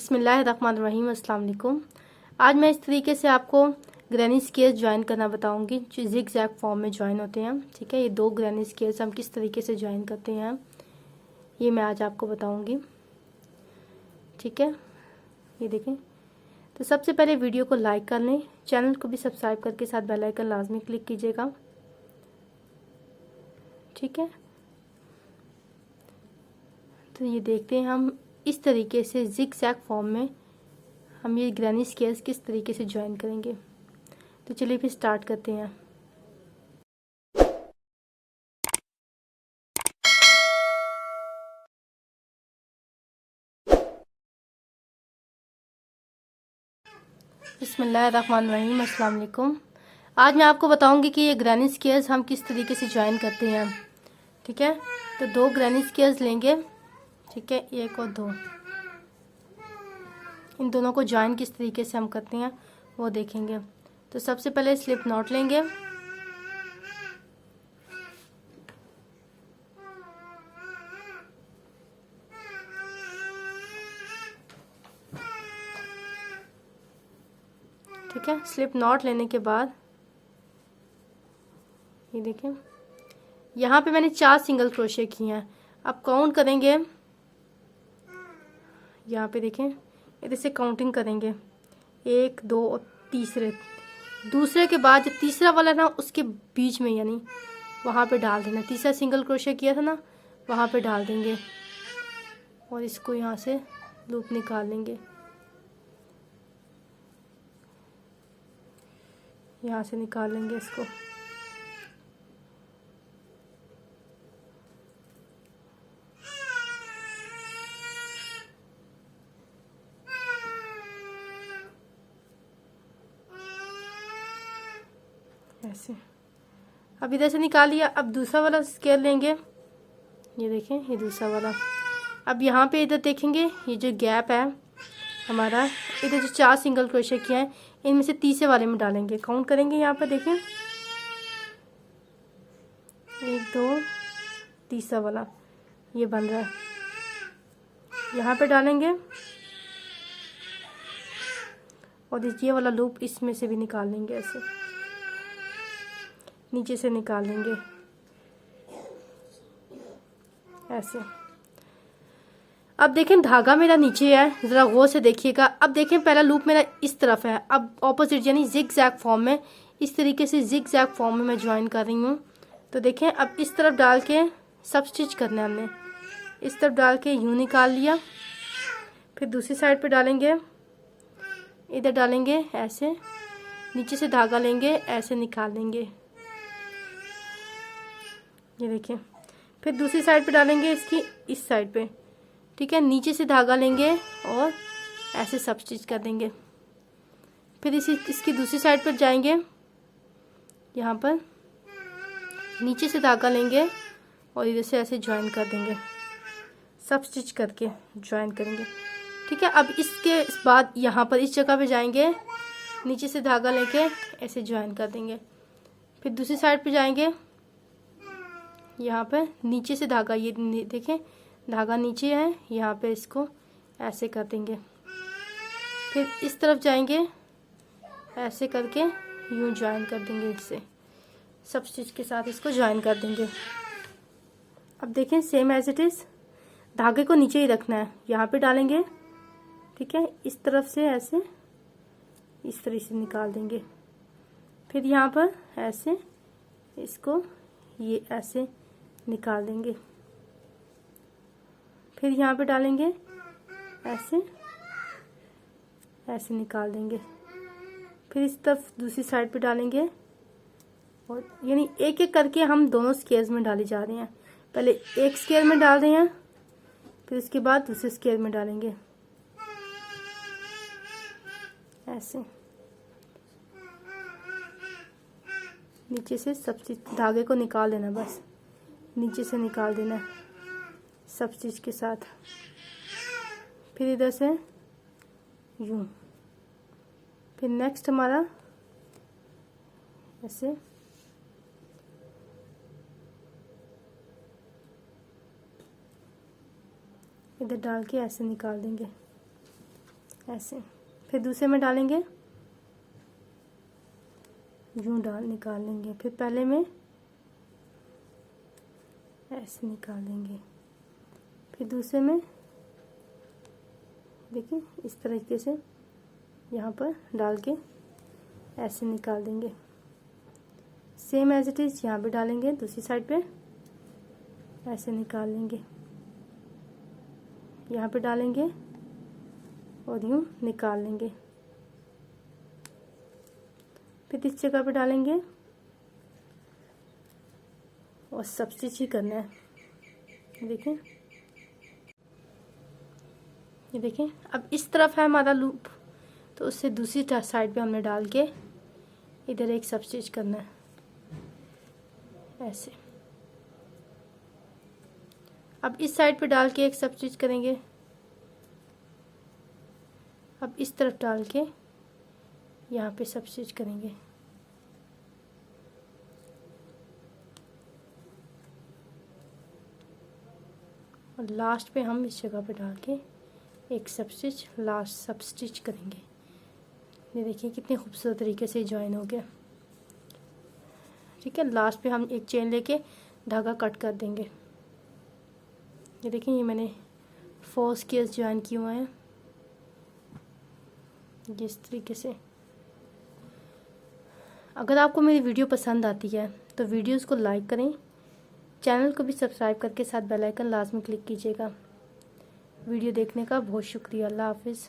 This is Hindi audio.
बिस्मिल्लाहिर्रहमानिर्रहीम, अस्सलाम वालेकुम। आज मैं इस तरीके से आपको ग्रैनी स्केल्स ज्वाइन करना बताऊंगी जो जिग जैग फॉर्म में ज्वाइन होते हैं। ठीक है, ये दो ग्रैनी स्केल्स हम किस तरीके से ज्वाइन करते हैं ये मैं आज आपको बताऊंगी। ठीक है, ये देखें। तो सबसे पहले वीडियो को लाइक कर लें, चैनल को भी सब्सक्राइब करके साथ बेल आइकन लाजमी क्लिक कीजिएगा। ठीक है, तो ये देखते हैं हम इस तरीके से जिग जैग फॉर्म में हम ये ग्रैनी स्केल्स किस तरीके से ज्वाइन करेंगे। तो चलिए फिर स्टार्ट करते हैं। बिस्मिल्लाहिर्रहमानिर्रहीम, अस्सलाम वालेकुम। आज मैं आपको बताऊंगी कि ये ग्रैनी स्केल्स हम किस तरीके से ज्वाइन करते हैं। ठीक है, तो दो ग्रैनी स्केल्स लेंगे। ठीक है, एक और दो, इन दोनों को ज्वाइन किस तरीके से हम करते हैं वो देखेंगे। तो सबसे पहले स्लिप नॉट लेंगे। ठीक है, स्लिप नॉट लेने के बाद ये देखें, यहाँ पे मैंने 4 सिंगल क्रोशे किए हैं। अब काउंट करेंगे, यहाँ पे देखें, इधर से काउंटिंग करेंगे 1 2 और तीसरे, दूसरे के बाद जो तीसरा वाला ना उसके बीच में यानी वहाँ पे डाल देना। तीसरा सिंगल क्रोशे किया था ना वहाँ पे डाल देंगे और इसको यहाँ से लूप निकाल लेंगे। यहाँ से निकाल लेंगे इसको। ऐसे अब इधर से निकाल लिया। अब दूसरा वाला स्केल लेंगे, ये देखें, ये दूसरा वाला। अब यहाँ पे इधर देखेंगे, ये जो गैप है हमारा, इधर जो 4 सिंगल क्रोशे किया है इनमें से तीसरे वाले में डालेंगे। काउंट करेंगे, यहाँ पर देखें 1 2, तीसरा वाला ये बन रहा है, यहाँ पे डालेंगे और ये वाला लूप इसमें से भी निकाल लेंगे। ऐसे नीचे से निकाल लेंगे ऐसे। अब देखें धागा मेरा नीचे है, ज़रा गौर से देखिएगा। अब देखें पहला लूप मेरा इस तरफ है, अब ऑपोजिट यानी जिग जैग फॉर्म में, इस तरीके से जिग जैग फॉर्म में मैं ज्वाइन कर रही हूँ। तो देखें अब इस तरफ डाल के सब स्टिच करना है हमने। इस तरफ डाल के यूँ निकाल लिया, फिर दूसरी साइड पे डालेंगे, इधर डालेंगे ऐसे, नीचे से धागा लेंगे ऐसे निकाल लेंगे। ये देखें, फिर दूसरी साइड पे डालेंगे इसकी इस साइड पे। ठीक है, नीचे से धागा लेंगे और ऐसे सब स्टिच कर देंगे। फिर इसकी दूसरी साइड पर जाएंगे, यहाँ पर नीचे से धागा लेंगे और इधर से ऐसे ज्वाइन कर देंगे, सब स्टिच करके ज्वाइन करेंगे। ठीक है, अब इसके बाद यहाँ पर इस जगह पे जाएंगे, नीचे से धागा लेके ऐसे ज्वाइन कर देंगे। फिर दूसरी साइड पे जाएंगे, यहाँ पे नीचे से धागा, ये देखें धागा नीचे है, यहाँ पे इसको ऐसे कर देंगे। फिर इस तरफ जाएंगे, ऐसे करके यूँ ज्वाइन कर देंगे, इससे सब स्टिच के साथ इसको ज्वाइन कर देंगे। अब देखें सेम एज इट इज़, धागे को नीचे ही रखना है, यहाँ पे डालेंगे। ठीक है, इस तरफ से ऐसे इस तरह से निकाल देंगे। फिर यहाँ पर ऐसे इसको ये ऐसे निकाल देंगे, फिर यहाँ पे डालेंगे ऐसे ऐसे निकाल देंगे। फिर इस तरफ दूसरी साइड पे डालेंगे और यानी एक एक करके हम दोनों स्केल्स में डाले जा रहे हैं। पहले एक स्केल में डाल रहे हैं, फिर उसके बाद दूसरे स्केल में डालेंगे ऐसे। नीचे से सब धागे को निकाल देना, बस नीचे से निकाल देना सब स्टिच के साथ। फिर इधर से यूं, फिर नेक्स्ट हमारा ऐसे इधर डाल के ऐसे निकाल देंगे। ऐसे। फिर दूसरे में डालेंगे, यूँ निकाल लेंगे। फिर पहले में ऐसे निकाल लेंगे। फिर दूसरे में देखिए इस तरीके से यहाँ पर डाल के ऐसे निकाल देंगे। सेम एज इट इज़ यहाँ पे डालेंगे, दूसरी साइड पे ऐसे निकाल लेंगे। यहाँ पे डालेंगे और यूँ निकाल लेंगे। फिर इस जगह पे डालेंगे और सब स्टिच ही करना है। देखें, ये देखें। अब इस तरफ है हमारा लूप, तो उससे दूसरी साइड पे हमने डाल के इधर एक सब स्टिच करना है ऐसे। अब इस साइड पे डाल के एक सब स्टिच करेंगे। अब इस तरफ डाल के यहाँ पे सब स्टिच करेंगे। और लास्ट पे हम इस जगह पे डाल के एक सब स्टिच, लास्ट सब स्टिच करेंगे। ये देखिए कितने खूबसूरत तरीके से ज्वाइन हो गया। ठीक है, लास्ट पे हम एक चेन लेके धागा कट कर देंगे। ये देखिए, ये मैंने 4 स्केल्स ज्वाइन किए हुए हैं जिस तरीके से। अगर आपको मेरी वीडियो पसंद आती है तो वीडियोस को लाइक करें, चैनल को भी सब्सक्राइब करके साथ बेल आइकन लाजमी क्लिक कीजिएगा। वीडियो देखने का बहुत शुक्रिया। अल्लाह हाफिज़।